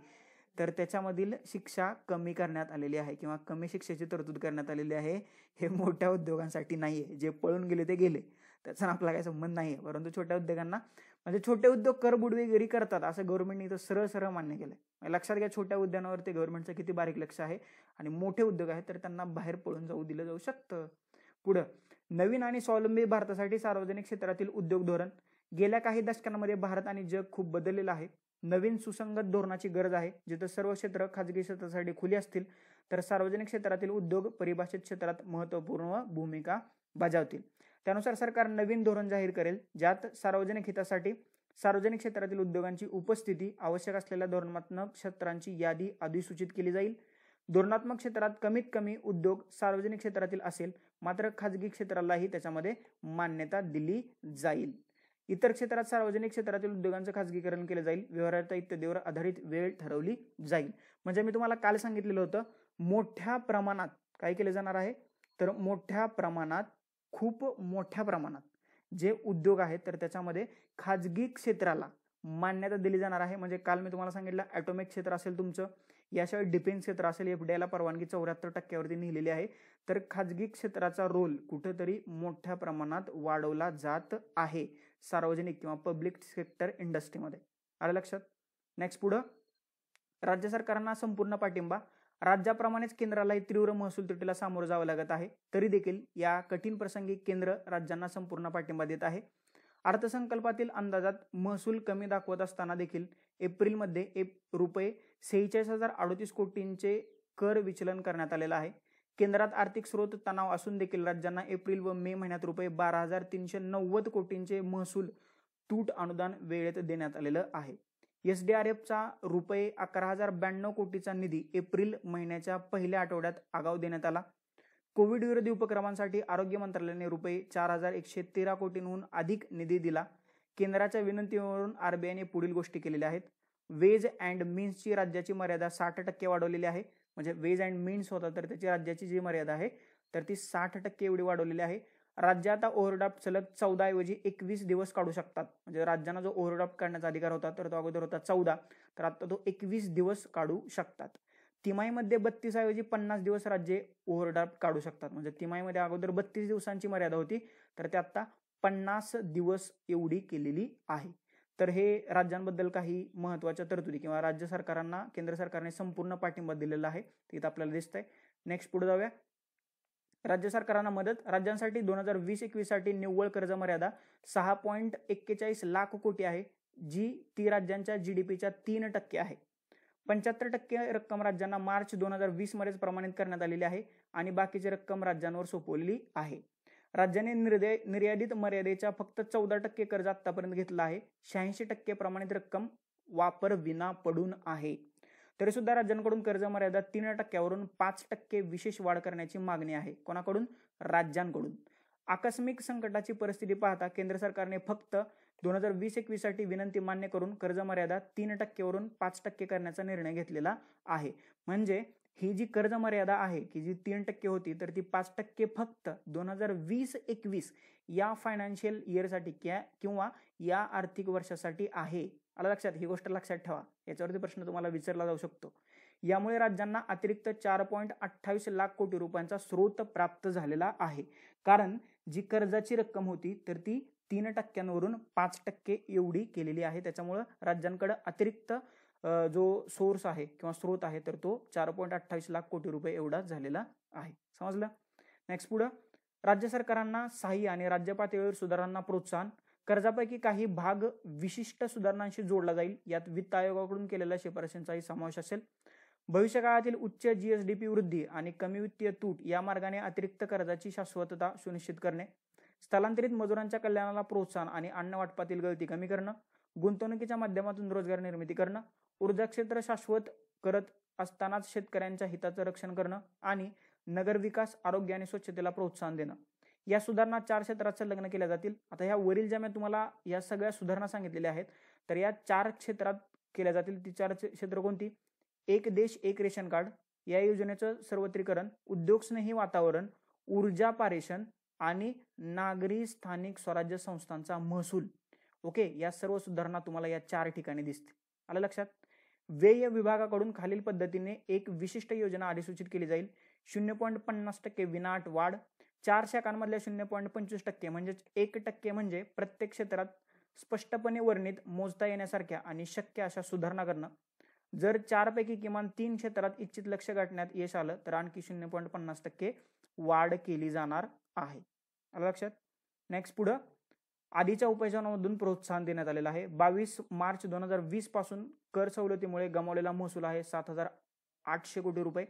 Speaker 1: तर त्याच्यामधील शिक्षा कमी करण्यात आलेली आहे किंवा कमी शिक्षेची तरतूद करण्यात आलेली आहे. हे मोठ्या उद्योगांसाठी नाही आहे. जे पळून गेले ते गेले, त्याचा आपला काही संबंध नाही आहे. परंतु छोट्या उद्योगांना म्हणजे छोटे उद्योग कर बुडवेगिरी करतात असं गव्हर्नमेंटने इथं सरळ सरळ मान्य केलंय. लक्षात घ्या छोट्या उद्योगांवरती गव्हर्नमेंटचं किती बारीक लक्ष आहे आणि मोठे उद्योग आहेत तर त्यांना बाहेर पळून जाऊ दिलं जाऊ शकतं. पुढं नवीन आणि स्वावलंबी भारतासाठी सार्वजनिक क्षेत्रातील उद्योग धोरण. गेल्या काही दशकांमध्ये भारत आणि जग खूप बदललेलं आहे. नवीन सुसंगत धोरणाची गरज आहे. जिथं सर्व क्षेत्र खाजगी क्षेत्रासाठी खुली असतील तर सार्वजनिक क्षेत्रातील उद्योग परिभाषित क्षेत्रात महत्त्वपूर्ण भूमिका बजावतील. त्यानुसार सरकार नवीन धोरण जाहीर करेल ज्यात सार्वजनिक हितासाठी सार्वजनिक क्षेत्रातील उद्योगांची उपस्थिती, आवश्यक असलेल्या धोरणात्मक क्षेत्रांची यादी अधिसूचित केली जाईल. धोरणात्मक क्षेत्रात कमीत कमी उद्योग सार्वजनिक क्षेत्रातील असेल मात्र खाजगी क्षेत्रालाही त्याच्यामध्ये मान्यता दिली जाईल. इतर क्षेत्रात सार्वजनिक क्षेत्रातील उद्योगांचं खाजगीकरण केलं जाईल. व्यवहार्यता इत्यादीवर आधारित वेळ ठरवली जाईल. म्हणजे मी तुम्हाला काल सांगितलेलं होतं मोठ्या प्रमाणात काय केलं जाणार आहे तर मोठ्या प्रमाणात खूप मोठ्या प्रमाणात जे उद्योग आहेत तर त्याच्यामध्ये खाजगी क्षेत्राला मान्यता दिली जाणार आहे. म्हणजे काल मी तुम्हाला सांगितलं ॲटॉमिक क्षेत्र असेल तुमचं, याशिवाय डिफेन्स क्षेत्र असेल, FDI ला परवानगी 74% नेलेली आहे. तर खाजगी क्षेत्राचा रोल कुठेतरी मोठ्या प्रमाणात वाढवला जात आहे सार्वजनिक किंवा पब्लिक सेक्टर इंडस्ट्रीमध्ये. आलं लक्षात? नेक्स्ट पुढं राज्य सरकारांना संपूर्ण पाठिंबा. राज्याप्रमाणेच केंद्रालाही तीव्र महसूल तुटीला सामोरं जावं लागत आहे. तरी देखील या कठीण प्रसंगी केंद्र राज्यांना संपूर्ण पाठिंबा देत आहे. अर्थसंकल्पातील अंदाजात महसूल कमी दाखवत असताना देखील एप्रिलमध्ये रुपये 46,038 कोटींचे कर विचलन करण्यात आलेलं आहे. केंद्रात आर्थिक स्रोत तणाव असून देखील राज्यांना एप्रिल व मे महिन्यात रुपये 12,390 कोटींचे महसूल तूट अनुदान वेळेत देण्यात आलेलं आहे. SDRFचा रुपये 11,092 कोटीचा निधी एप्रिल महिन्याच्या पहिल्या आठवड्यात आगाऊ देण्यात आला. कोविड विरोधी उपक्रमांसाठी आरोग्य मंत्रालयाने रुपये 4,113 कोटींहून अधिक निधी दिला. केंद्राच्या विनंतीवरून RBIने पुढील गोष्टी केलेल्या आहेत. वेज अँड मीन्सची राज्याची मर्यादा 60% वाढवलेली आहे. म्हणजे वेज अँड मीन्स होता तर त्याची राज्याची जी मर्यादा आहे तर ती 60% एवढी वाढवलेली आहे. राज्य आता ओव्हरड्राफ्ट सलग 14 ऐवजी 21 दिवस काढू शकतात. म्हणजे राज्यांना जो ओव्हरड्राफ्ट काढण्याचा अधिकार होता तर तो अगोदर होता 14 तर आता तो 21 दिवस काढू शकतात. तिमाहीमध्ये 32 ऐवजी 50 दिवस राज्ये ओव्हरड्राफ्ट काढू शकतात. म्हणजे तिमाहीमध्ये अगोदर 32 दिवसांची मर्यादा होती तर ते आता 50 दिवस एवढी केलेली आहे. तर हे राज्यांबद्दल काही महत्त्वाच्या तरतुदी किंवा राज्य सरकारांना केंद्र सरकारने संपूर्ण पाठिंबा दिलेला आहे इथं आपल्याला दिसतंय. नेक्स्ट पुढे जाऊया. राज्य सरकारांना मदत. राज्यांसाठी 2020-21 साठी निव्वळ कर्ज मर्यादा 6.41 लाख कोटी आहे जी ती राज्यांच्या GDPच्या 3% आहे. 75% रक्कम राज्यांना मार्च 2020 मध्येच प्रमाणित करण्यात आलेली आहे आणि बाकीची रक्कम राज्यांवर सोपवलेली आहे. राज्याने निर्यादित मर्यादेच्या फक्त 14% कर्ज आतापर्यंत घेतलं आहे. 86% प्रमाणित रक्कम वापर विना पडून आहे. तरी सुद्धा राज्यांकडून कर्ज मर्यादा 3%वरून 5% विशेष वाढ करण्याची मागणी आहे. कोणाकडून? राज्यांकडून. आकस्मिक संकटाची परिस्थिती पाहता केंद्र सरकारने फक्त 2020-21 साठी विनंती मान्य करून कर्ज मर्यादा 3% वरून 5% करण्याचा निर्णय घेतलेला आहे. म्हणजे ही जी कर्ज मर्यादा आहे की जी 3% होती तर ती 5% फक्त 2020-21 या फायनान्शियल इयरसाठी किंवा या आर्थिक वर्षासाठी आहे. आलं लक्षात? ही गोष्ट लक्षात ठेवा. याच्यावरती प्रश्न तुम्हाला विचारला जाऊ शकतो. यामुळे राज्यांना अतिरिक्त 4.28 लाख कोटी रुपयांचा स्रोत प्राप्त झालेला आहे. कारण जी कर्जाची रक्कम होती तर ती 3% 5% एवढी केलेली आहे. त्याच्यामुळे राज्यांकडे अतिरिक्त जो सोर्स आहे किंवा स्रोत आहे तर तो 4.28 लाख कोटी रुपये एवढा झालेला आहे. समजलं? नेक्स्ट पुढे, राज्य सरकारांना सहाय्य आणि राज्य पातळीवर सुधारणांना प्रोत्साहन. कर्जापैकी काही भाग विशिष्ट सुधारणांशी जोडला जाईल. यात वित्त आयोगाकडून केलेल्या शिफारशींचाही समावेश असेल. भविष्यकाळातील उच्च जीएसडीपी वृद्धी आणि कमी वित्तीय तूट या मार्गाने अतिरिक्त कर्जाची शाश्वतता सुनिश्चित करणे. स्थलांतरित मजुरांच्या कल्याणाला प्रोत्साहन आणि अन्न वाटपातील गळती कमी करणं. गुंतवणुकीच्या माध्यमातून रोजगार निर्मिती करणं. ऊर्जा क्षेत्र शाश्वत करत असतानाच शेतकऱ्यांच्या हिताचं रक्षण करणं आणि नगर विकास, आरोग्य आणि स्वच्छतेला प्रोत्साहन देणं. या सुधारणा 4 क्षेत्रात संलग्न केल्या जातील. आता ह्या वरील ज्या मी तुम्हाला या सगळ्या सुधारणा सांगितलेल्या आहेत तर या 4 क्षेत्रात केल्या जातील. ती 4 क्षेत्र कोणती? एक देश एक रेशन कार्ड, या योजनेचं सर्वत्रीकरण, उद्योगस्नेही वातावरण, ऊर्जा पारेषण आणि नागरी स्थानिक स्वराज्य संस्थांचा महसूल. ओके, या सर्व सुधारणा तुम्हाला या 4 ठिकाणी दिसतील. आलं लक्षात? व्यय विभागाकडून खालील पद्धतीने एक विशिष्ट योजना अधिसूचित केली जाईल. 0.50% विनाअट वाढ. 4 शाखांमधल्या 0.25% म्हणजेच 1% म्हणजे प्रत्येक क्षेत्रात स्पष्टपणे वर्णित, मोजता येण्यासारख्या आणि शक्य अशा सुधारणा करणं. जर 4 पैकी किमान 3 क्षेत्रात इच्छित लक्ष्य गाठण्यात यश आलं तर आणखी 0.50% वाढ केली जाणार आहे. आलं लक्षात? नेक्स्ट पुढे, आधीच्या उपाययोजनांमधून प्रोत्साहन देण्यात आलेलं आहे. 22 मार्च 2020 पासून कर सवलतीमुळे गमावलेला महसूल आहे 7,800 कोटी रुपये.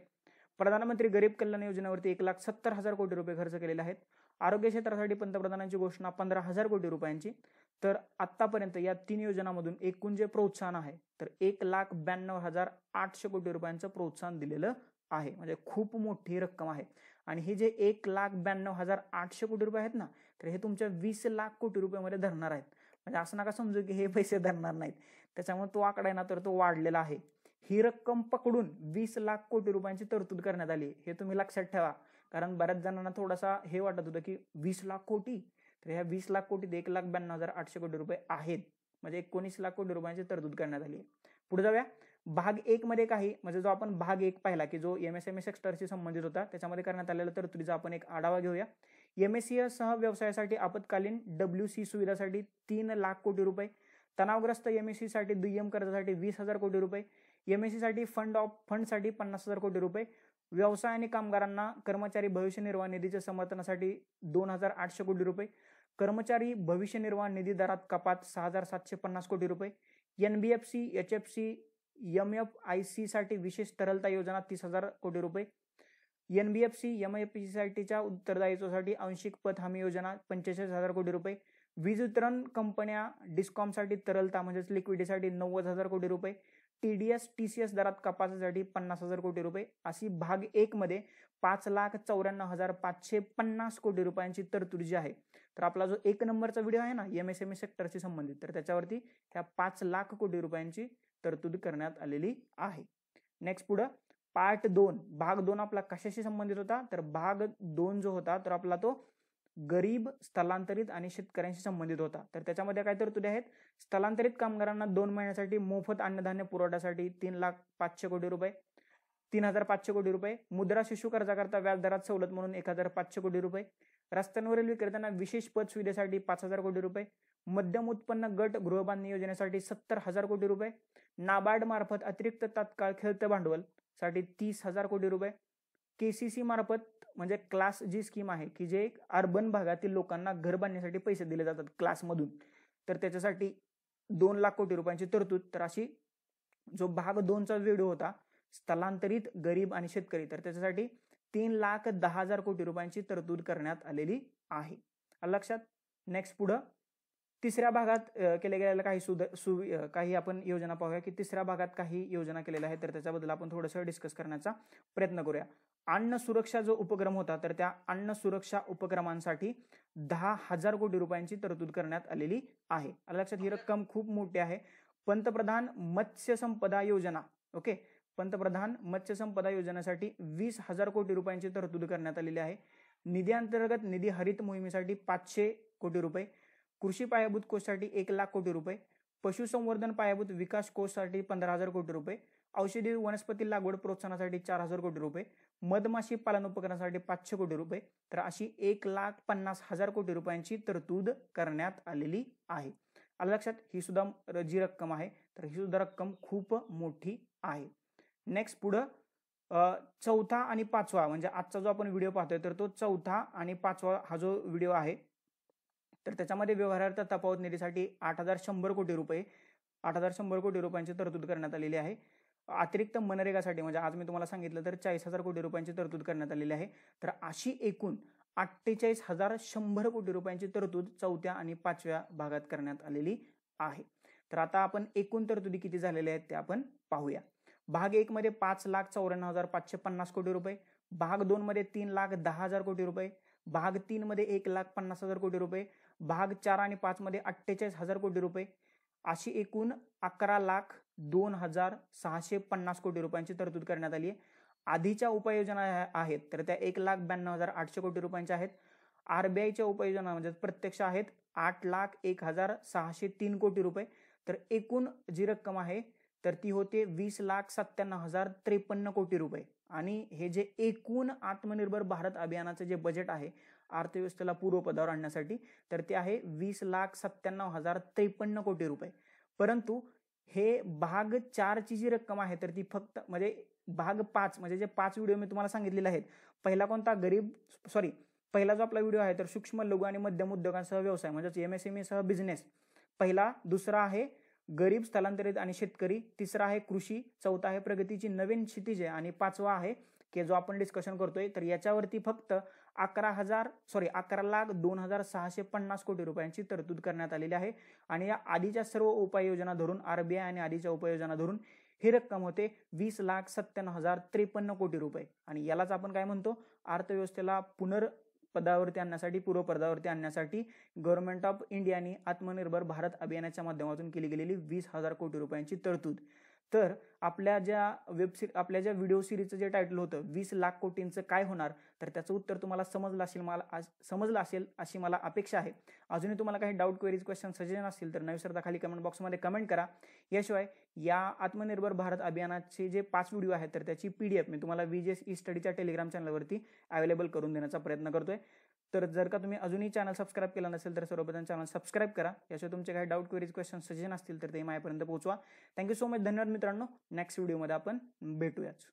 Speaker 1: प्रधानमंत्री गरीब कल्याण योजनेवरती 1,70,000 कोटी रुपये खर्च केलेले आहेत. आरोग्य क्षेत्रासाठी पंतप्रधानांची घोषणा 15,000 कोटी रुपयांची. तर आतापर्यंत या 3 योजनांमधून एकूण जे प्रोत्साहन आहे तर 1,92,800 कोटी रुपयांचं प्रोत्साहन दिलेलं आहे. म्हणजे खूप मोठी रक्कम आहे. आणि हे जे 1,92,800 कोटी रुपये आहेत ना तर हे तुमच्या 20 लाख कोटी रुपयामध्ये धरणार आहेत. म्हणजे असं नका समजू की हे पैसे धरणार नाहीत. त्याच्यामुळे तो आकडा आहे ना तर तो वाढलेला आहे. ही रक्कम पकडून 20 लाख कोटी रुपयांची तरतूद करण्यात आली. हे तुम्ही लक्षात ठेवा. कारण बऱ्याच जणांना थोडासा हे वाटत होतं की 20 लाख कोटी, तर ह्या 20 लाख कोटीत 1,92,800 कोटी रुपये आहेत. म्हणजे 19 लाख कोटी रुपयांची तरतूद करण्यात आली आहे. पुढे जाऊया. भाग 1 मध्ये काही म्हणजे जो आपण भाग 1 पाहिला की जो एमएसएमई सेक्टरशी संबंधित होता त्याच्यामध्ये करण्यात आलेल्या तरतुदीचा आपण एक आढावा घेऊया. एमएससीई सह व्यवसायासाठी आपत्कालीन WC सुविधासाठी 3 लाख कोटी रुपये. तणावग्रस्त एमएससी साठी दुय्यम कर्जासाठी 20,000 कोटी रुपये. एमएससी साठी फंडसाठी 50,000 कोटी रुपये. व्यवसाय आणि कामगारांना कर्मचारी भविष्य निर्वाह निधीच्या समर्थनासाठी 2,800 कोटी रुपये. कर्मचारी भविष्य निर्वाह निधी दरात कपात 6,750 कोटी रुपये. NBFC, HFC, MFIC साठी विशेष तरलता योजना 30,000 कोटी रुपये. NBFC, MFIC साठीच्या उत्तरदायित्वासाठी आंशिक पत हमी योजना 45,000 कोटी रुपये. वीज वितरण कंपन्या डिस्कॉमसाठी तरलता म्हणजेच लिक्विडिटीसाठी 90,000 कोटी रुपये. TDS, TCS दरात कपातीसाठी 50,000 कोटी रुपये. अशी भाग 1 मध्ये 5,94,550 कोटी रुपयांची तरतूद जी आहे तर आपला जो 1 नंबरचा व्हिडिओ आहे ना MSME सेक्टरशी संबंधित तर त्याच्यावरती ह्या 5 लाख कोटी रुपयांची तरतूद करण्यात आलेली आहे. नेक्स्ट पुढे पार्ट 2 भाग 2 आपला कशाशी संबंधित होता तर भाग 2 जो होता तर आपला तो गरीब, स्थलांतरित आणि शेतकऱ्यांशी संबंधित होता. तर त्याच्यामध्ये काय तरतुदी आहेत? स्थलांतरित कामगारांना 2 महिन्यासाठी मोफत अन्नधान्य पुरवठ्यासाठी 3,500 कोटी रुपये. 3,500 कोटी रुपये. मुद्रा शिशु कर्जाकरता व्याजदरात सवलत म्हणून 1,500 कोटी रुपये. रस्त्यांवरील विक्रेत्यांना विशेष पत सुविधेसाठी 5,000 कोटी रुपये. मध्यम उत्पन्न गट गृहबांधणी योजनेसाठी 70,000 कोटी रुपये. नाबार्ड मार्फत अतिरिक्त तात्काळ खेळतं भांडवल साठी 30,000 कोटी रुपये. KCC मार्फत म्हणजे क्लास जी स्कीम आहे की जे अर्बन भागातील लोकांना घर बांधण्यासाठी पैसे दिले जातात क्लासमधून तर त्याच्यासाठी 2 लाख कोटी रुपयांची तरतूद. तर अशी जो भाग 2 चा व्हिडिओ होता स्थलांतरित, गरीब आणि शेतकरी तर त्याच्यासाठी 3,10,000 कोटी रुपयांची तरतूद करण्यात आलेली आहे. लक्षात? नेक्स्ट पुढे तिसऱ्या भागात केल्या गेलेल्या काही आपण योजना पाहूया की तिसऱ्या भागात काही योजना केलेल्या आहेत तर त्याच्याबद्दल आपण थोडंसं डिस्कस करण्याचा प्रयत्न करूया. अन्न सुरक्षा जो उपक्रम होता तर त्या अन्न सुरक्षा उपक्रमांसाठी 10,000 कोटी रुपयांची तरतूद करण्यात आलेली आहे. लक्षात? ही रक्कम खूप मोठी आहे. पंतप्रधान मत्स्य संपदा योजना, ओके, पंतप्रधान मत्स्य संपदा योजनेसाठी 20,000 कोटी रुपयांची तरतूद करण्यात आलेली आहे. निधी अंतर्गत निधी हरित मोहिमेसाठी 500 कोटी रुपये. कृषी पायाभूत कोषासाठी 1 लाख कोटी रुपये. पशुसंवर्धन पायाभूत विकास कोषासाठी 15,000 कोटी रुपये. औषधी वनस्पती लागवड प्रोत्साहनासाठी 4,000 कोटी रुपये. मधमाशी पालन उपकरणासाठी 500 कोटी रुपये, तर अशी 1,50,000 कोटी रुपयांची तरतूद करण्यात आलेली आहे. आलं लक्षात? ही सुद्धा जी रक्कम आहे तर ही सुद्धा रक्कम खूप मोठी आहे. नेक्स्ट पुढं चौथा आणि पाचवा म्हणजे आजचा जो आपण व्हिडिओ पाहतोय तर तो चौथा आणि पाचवा हा जो व्हिडिओ आहे तर त्याच्यामध्ये व्यवहारार्थ तफावत निधीसाठी 8,100 कोटी रुपये 8,100 कोटी रुपयांची तरतूद करण्यात आलेली आहे. अतिरिक्त मनरेगासाठी म्हणजे आज मी तुम्हाला सांगितलं तर 40,000 कोटी रुपयांची तरतूद करण्यात आलेली आहे. तर अशी एकूण 48,100 कोटी रुपयांची तरतूद चौथ्या आणि पाचव्या भागात करण्यात आलेली आहे. तर आता आपण एकूण तरतुदी किती झालेल्या आहेत ते आपण पाहूया. भाग 1 मध्ये 5,94,550 कोटी रुपये, भाग 2 मध्ये 3,10,000 कोटी रुपये, भाग 3 मध्ये 1,50,000 कोटी रुपये, भाग 4 आणि 5 मध्ये 48,000 कोटी रुपये, अशी एकूण 11,02,650 कोटी रुपयांची तरतूद करण्यात आली आहे. आधीच्या उपाययोजना आहेत तर त्या 1,92,800 कोटी रुपयांच्या आहेत. RBIच्या उपाययोजना म्हणजे प्रत्यक्ष आहेत 8,01,603 कोटी रुपये. तर एकूण जी रक्कम आहे तर ती होते 20,97,053 कोटी रुपये. आणि हे जे एकूण आत्मनिर्भर भारत अभियानाचं जे बजेट आहे अर्थव्यवस्थेला पूर्वपदावर आणण्यासाठी तर ते आहे 20,97,053 कोटी रुपये. परंतु हे भाग 4 ची जी रक्कम आहे तर ती फक्त म्हणजे भाग 5 म्हणजे जे 5 व्हिडिओ मी तुम्हाला सांगितलेले आहेत. पहिला कोणता पहिला जो आपला व्हिडिओ आहे तर सूक्ष्म लघु आणि मध्यम उद्योगांसह व्यवसाय म्हणजे MSME सह बिझनेस पहिला, दुसरा आहे गरीब स्थलांतरित आणि शेतकरी, तिसरा आहे कृषी, चौथा आहे प्रगतीची नवीन क्षितिजे आणि पाचवा आहे की जो आपण डिस्कशन करतोय तर याच्यावरती फक्त 11,02,650 कोटी रुपयांची तरतूद करण्यात आलेली आहे. आणि या आधीच्या सर्व उपाययोजना धरून RBI आणि आधीच्या उपाययोजना धरून ही रक्कम होते 20,97,053 कोटी रुपये. आणि यालाच आपण काय म्हणतो, अर्थव्यवस्थेला पूर्वपदावरती आणण्यासाठी गव्हर्नमेंट ऑफ इंडियाने आत्मनिर्भर भारत अभियानाच्या माध्यमातून केली गेलेली 20,000 कोटी रुपयांची तरतूद. तर आपल्या ज्या व्हिडिओ सिरीजचं जे टायटल होतं 20 लाख कोटींचं काय होणार तर त्याचं उत्तर तुम्हाला समजलं असेल अशी मला अपेक्षा आहे. अजूनही तुम्हाला काही डाऊट, क्वेरीज, क्वेश्चन, सजेशन असतील तर नविसरता खाली कमेंट बॉक्समध्ये कमेंट करा. याशिवाय या आत्मनिर्भर भारत अभियानाचे जे 5 व्हिडिओ आहेत तर त्याची PDF मी तुम्हाला VGS E-स्टडीच्या टेलिग्राम चॅनलवरती अवेलेबल करून देण्याचा प्रयत्न करतोय. तर जर का तुम्ही अजूनही चॅनल सबस्क्राईब केलं नसेल तर सर्वप्रथम चॅनल सबस्क्राईब करा. याशिवाय तुमचे काही डाऊट, क्वेरीज, क्वेश्चन, सजेशन असतील तर ते माझ्यापर्यंत पोहोचवा. Thank you so much. धन्यवाद मित्रांनो. नेक्स्ट व्हिडिओमध्ये आपण भेटूयाच.